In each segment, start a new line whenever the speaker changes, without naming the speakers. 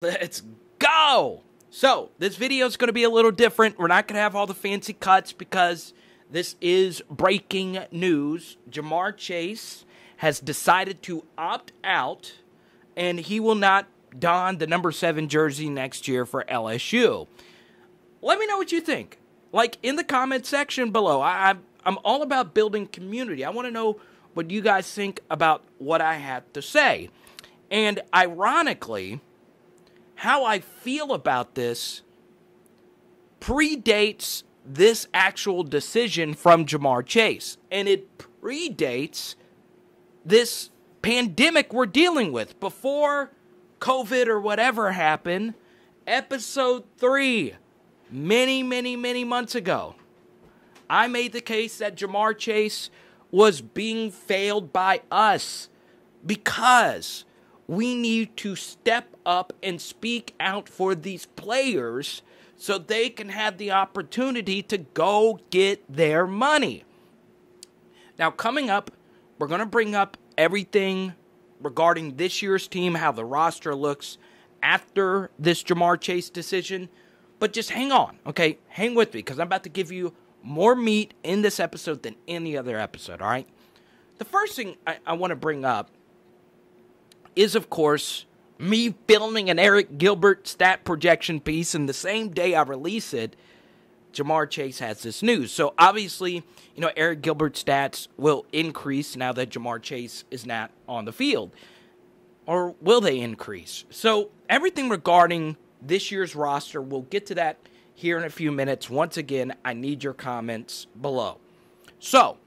Let's go! So, this video is going to be a little different. We're not going to have all the fancy cuts because this is breaking news. Ja'Marr Chase has decided to opt out, and he will not don the number 7 jersey next year for LSU. Let me know what you think. Like, in the comment section below. I'm all about building community. I want to know what you guys think about what I have to say. And ironically, how I feel about this predates this actual decision from Ja'Marr Chase. And it predates this pandemic we're dealing with. Before COVID or whatever happened, episode 3, many months ago, I made the case that Ja'Marr Chase was being failed by us because we need to step up and speak out for these players so they can have the opportunity to go get their money. Now, coming up, we're going to bring up everything regarding this year's team, how the roster looks after this Ja'Marr Chase decision. But just hang on, okay? Hang with me, because I'm about to give you more meat in this episode than any other episode, all right? The first thing I want to bring up is, of course, me filming an Eric Gilbert stat projection piece, and the same day I release it, Ja'Marr Chase has this news. So, obviously, you know, Eric Gilbert stats will increase now that Ja'Marr Chase is not on the field. Or will they increase? So, everything regarding this year's roster, we'll get to that here in a few minutes. Once again, I need your comments below. So,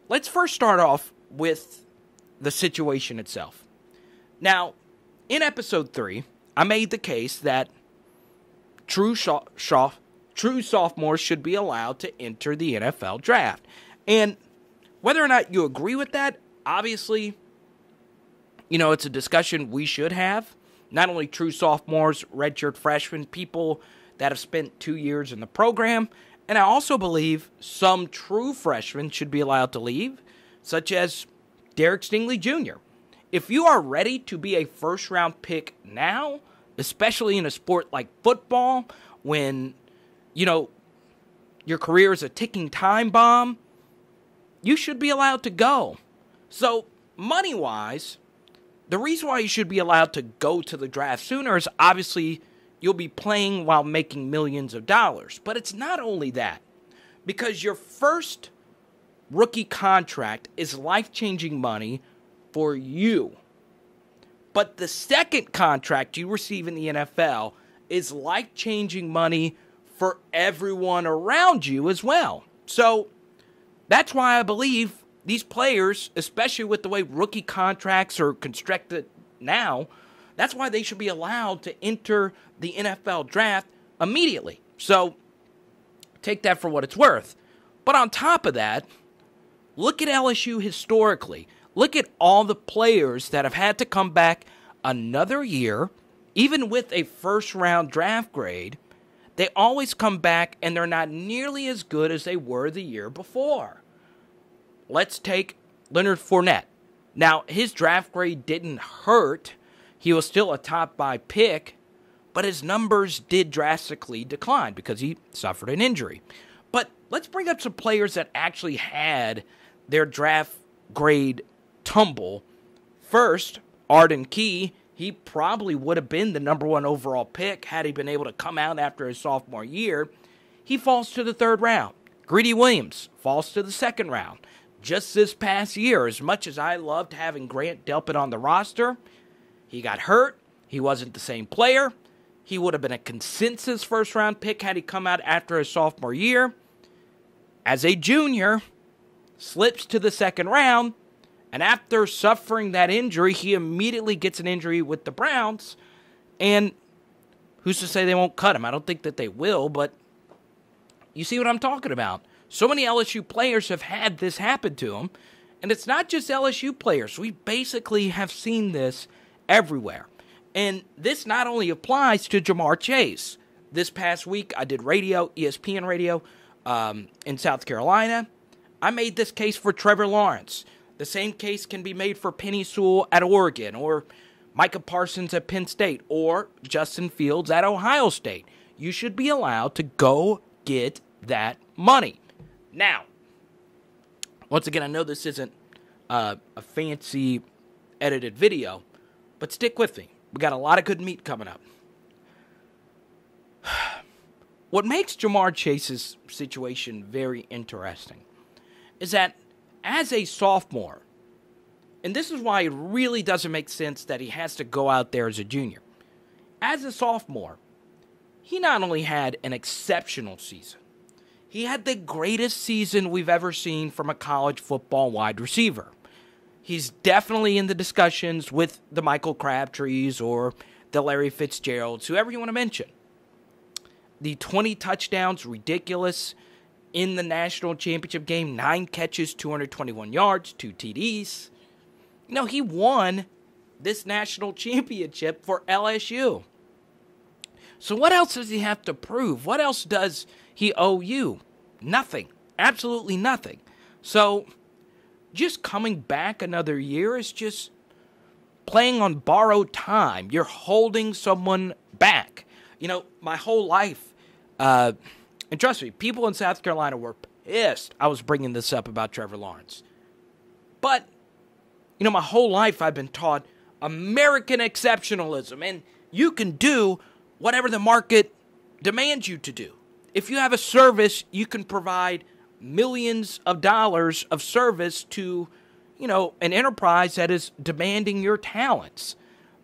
let's first start off with the situation itself. Now, in episode 3, I made the case that true sophomores should be allowed to enter the NFL draft. And whether or not you agree with that, obviously, you know, it's a discussion we should have. Not only true sophomores, redshirt freshmen, people that have spent 2 years in the program. And I also believe some true freshmen should be allowed to leave, such as Derek Stingley Jr. If you are ready to be a first-round pick now, especially in a sport like football, when, you know, your career is a ticking time bomb, you should be allowed to go. So, money-wise, the reason why you should be allowed to go to the draft sooner is obviously you'll be playing while making millions of dollars. But it's not only that, because your first rookie contract is life-changing money for you. But the second contract you receive in the NFL is life-changing money for everyone around you as well. So that's why I believe these players, especially with the way rookie contracts are constructed now, that's why they should be allowed to enter the NFL draft immediately. So take that for what it's worth. But on top of that, look at LSU historically. Look at all the players that have had to come back another year, even with a first-round draft grade. They always come back, and they're not nearly as good as they were the year before. Let's take Leonard Fournette. Now, his draft grade didn't hurt. He was still a top-5 pick, but his numbers did drastically decline because he suffered an injury. But let's bring up some players that actually had their draft grade tumble. First, Arden Key. He probably would have been the number 1 overall pick had he been able to come out after his sophomore year. He falls to the 3rd round. Greedy Williams falls to the 2nd round. Just this past year, as much as I loved having Grant Delpit on the roster, he got hurt. He wasn't the same player. He would have been a consensus first-round pick had he come out after his sophomore year. As a junior, slips to the 2nd round, and after suffering that injury, he immediately gets an injury with the Browns, and who's to say they won't cut him? I don't think that they will, but you see what I'm talking about. So many LSU players have had this happen to them, and it's not just LSU players. We basically have seen this everywhere. And this not only applies to Ja'Marr Chase. This past week, I did radio, ESPN radio, in South Carolina. I made this case for Trevor Lawrence. The same case can be made for Penny Sewell at Oregon, or Micah Parsons at Penn State or Justin Fields at Ohio State. You should be allowed to go get that money. Now, once again, I know this isn't a fancy edited video, but stick with me. We got a lot of good meat coming up. What makes Ja'Marr Chase's situation very interesting is that as a sophomore, and this is why it really doesn't make sense that he has to go out there as a junior. As a sophomore, he not only had an exceptional season, he had the greatest season we've ever seen from a college football wide receiver. He's definitely in the discussions with the Michael Crabtrees or the Larry Fitzgeralds, whoever you want to mention. The 20 touchdowns, ridiculous. In the national championship game, 9 catches, 221 yards, 2 TDs. You know, he won this national championship for LSU. So what else does he have to prove? What else does he owe you? Nothing. Absolutely nothing. So just coming back another year is just playing on borrowed time. You're holding someone back. You know, my whole life, and trust me, people in South Carolina were pissed I was bringing this up about Trevor Lawrence. But, you know, my whole life I've been taught American exceptionalism, and you can do whatever the market demands you to do. If you have a service, you can provide millions of dollars of service to, you know, an enterprise that is demanding your talents.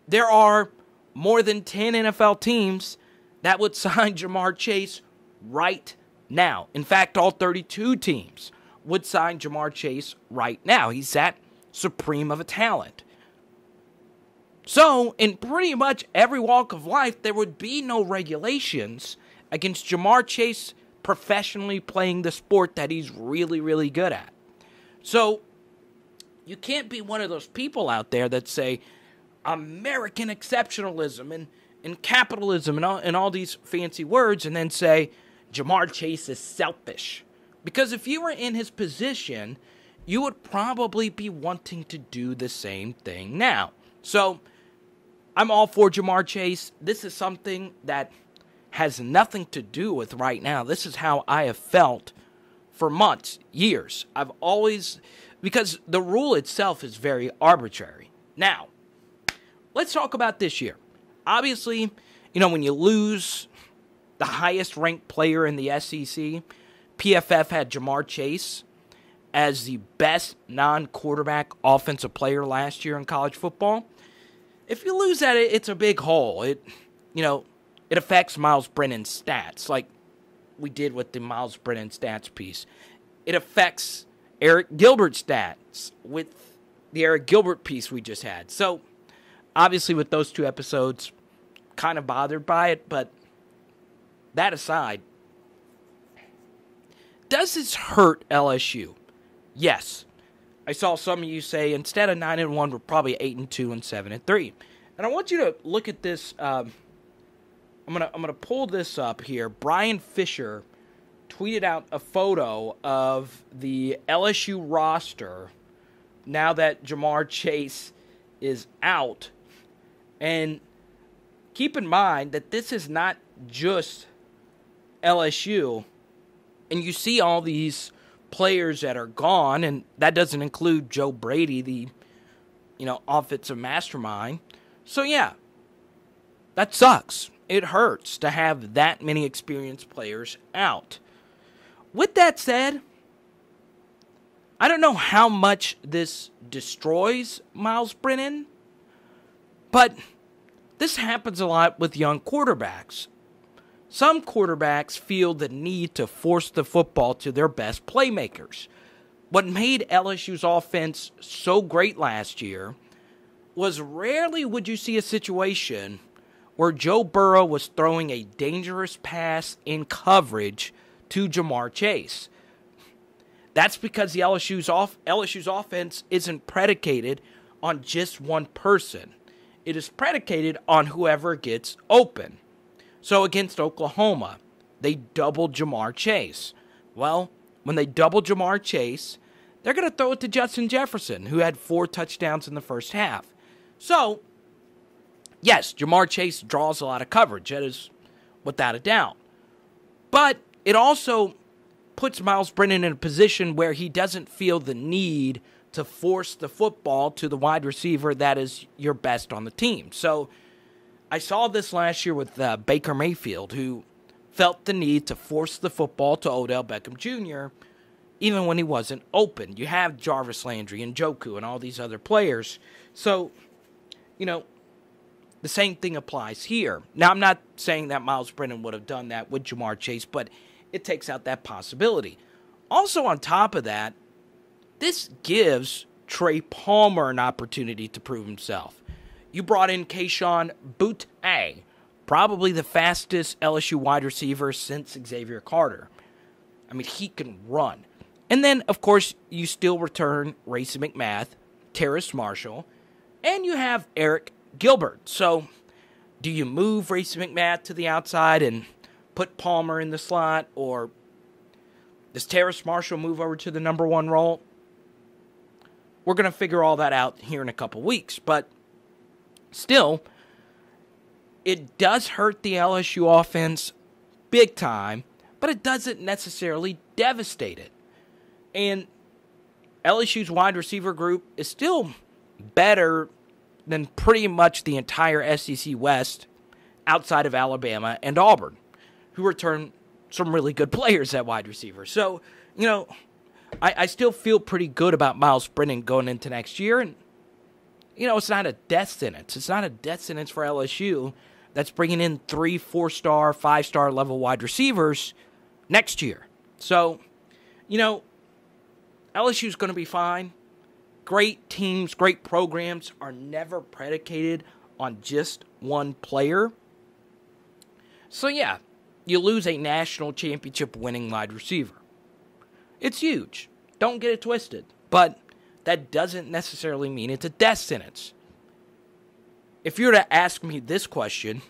There are more than 10 NFL teams that would sign Ja'Marr Chase right now. In fact, all 32 teams would sign Ja'Marr Chase right now. He's that supreme of a talent. So, in pretty much every walk of life, there would be no regulations against Ja'Marr Chase professionally playing the sport that he's really, really good at. So, you can't be one of those people out there that say American exceptionalism and capitalism and all these fancy words and then say Ja'Marr Chase is selfish. Because if you were in his position, you would probably be wanting to do the same thing now. So, I'm all for Ja'Marr Chase. This is something that has nothing to do with right now. This is how I have felt for months, years. I've always, because the rule itself is very arbitrary. Now, let's talk about this year. Obviously, you know, when you lose the highest ranked player in the SEC, PFF had Ja'Marr Chase as the best non-quarterback offensive player last year in college football. If you lose that, it's a big hole. It affects Myles Brennan's stats, like we did with the Myles Brennan stats piece. It affects Eric Gilbert's stats with the Eric Gilbert piece we just had. So, obviously, with those 2 episodes, kind of bothered by it, but that aside, does this hurt LSU? Yes. I saw some of you say instead of 9-1, we're probably 8-2 and 7-3. And I want you to look at this. I'm gonna pull this up here. Brian Fisher tweeted out a photo of the LSU roster now that Ja'Marr Chase is out. And keep in mind that this is not just LSU. And you see all these players that are gone, and that doesn't include Joe Brady, the, offensive mastermind. So, yeah, that sucks. It hurts to have that many experienced players out. With that said, I don't know how much this destroys Myles Brennan, but this happens a lot with young quarterbacks. Some quarterbacks feel the need to force the football to their best playmakers. What made LSU's offense so great last year was rarely would you see a situation where Joe Burrow was throwing a dangerous pass in coverage to Ja'Marr Chase. That's because the LSU's offense isn't predicated on just one person. It is predicated on whoever gets open. So against Oklahoma, they doubled Ja'Marr Chase. Well, when they double Ja'Marr Chase, they're going to throw it to Justin Jefferson, who had 4 touchdowns in the first half. So, Yes, Ja'Marr Chase draws a lot of coverage. That is without a doubt. But it also puts Myles Brennan in a position where he doesn't feel the need to force the football to the wide receiver that is your best on the team. So I saw this last year with Baker Mayfield, who felt the need to force the football to Odell Beckham Jr., even when he wasn't open. You have Jarvis Landry and Njoku and all these other players. So, the same thing applies here. Now, I'm not saying that Myles Brennan would have done that with Ja'Marr Chase, but it takes out that possibility. Also, on top of that, this gives Trey Palmer an opportunity to prove himself. You brought in Kayshon Boutte, probably the fastest LSU wide receiver since Xavier Carter. I mean, he can run. And then, of course, you still return Racey McMath, Terrace Marshall, and you have Eric Gilbert. So, do you move Racey McMath to the outside and put Palmer in the slot, or does Terrace Marshall move over to the number 1 role? We're going to figure all that out here in a couple weeks, but still, it does hurt the LSU offense big time, but it doesn't necessarily devastate it. And LSU's wide receiver group is still better than pretty much the entire SEC West outside of Alabama and Auburn, who return some really good players at wide receiver. So, I still feel pretty good about Myles Brennan going into next year. And, it's not a death sentence. It's not a death sentence for LSU that's bringing in 3, 4-star, 5-star level wide receivers next year. So, LSU's going to be fine. Great teams, great programs are never predicated on just one player. So, yeah, you lose a national championship winning wide receiver. It's huge. Don't get it twisted. But that doesn't necessarily mean it's a death sentence. If you were to ask me this question,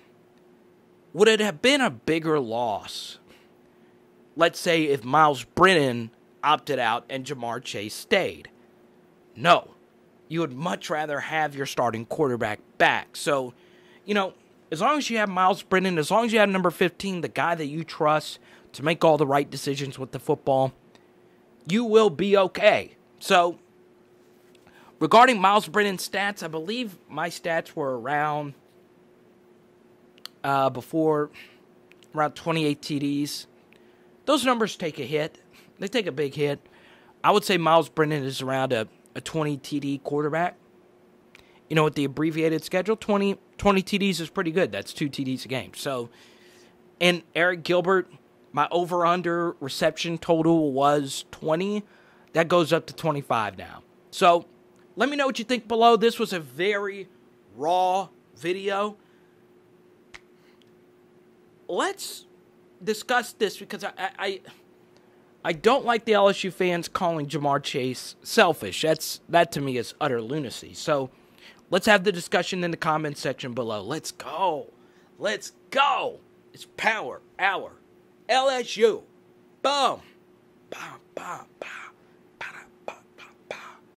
would it have been a bigger loss, let's say, if Myles Brennan opted out and Ja'Marr Chase stayed? No. You would much rather have your starting quarterback back. So, as long as you have Myles Brennan, as long as you have number 15, the guy that you trust to make all the right decisions with the football, you will be okay. So, regarding Myles Brennan's stats, I believe my stats were around 28 TDs. Those numbers take a hit. They take a big hit. I would say Myles Brennan is around a 20 TD quarterback. With the abbreviated schedule, 20 TDs is pretty good. That's 2 TDs a game. So, and Eric Gilbert, my over-under reception total was 20. That goes up to 25 now. So, let me know what you think below. This was a very raw video. Let's discuss this because I don't like the LSU fans calling Ja'Marr Chase selfish. That to me is utter lunacy. So, let's have the discussion in the comments section below. Let's go. Let's go. It's Power Hour LSU. Boom. Boom, boom, boom.